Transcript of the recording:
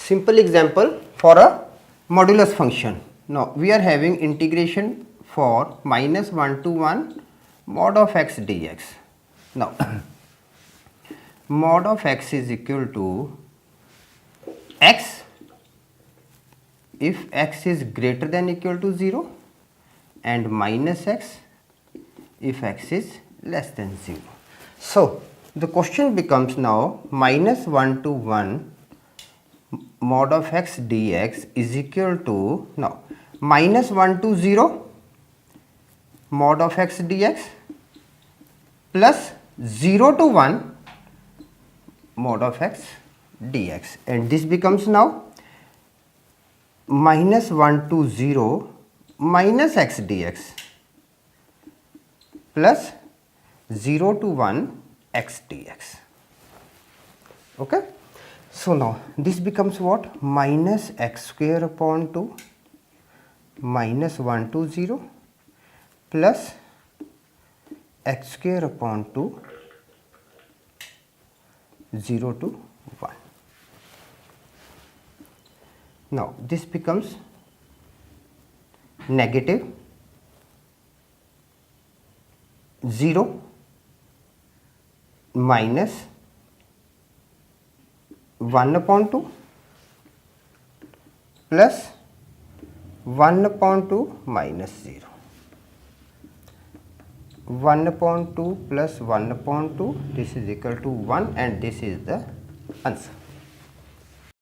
simple example for a modulus function. Now we are having integration for minus 1 to 1 mod of x dx. Now mod of x is equal to x if x is greater than equal to 0 and minus x if x is less than 0. So the question becomes now minus 1 to 1 mod of x dx is equal to, now minus 1 to 0 mod of x dx plus 0 to 1 mod of x dx, and this becomes now minus 1 to 0 minus x dx plus 0 to 1 x dx. Okay. So now this becomes what? Minus x square upon 2 minus 1 to 0 plus x square upon 2 0 to 1. Now this becomes negative 0 minus 1 upon 2 plus 1 upon 2 minus 0. 1 upon 2 plus 1 upon 2, this is equal to 1, and this is the answer.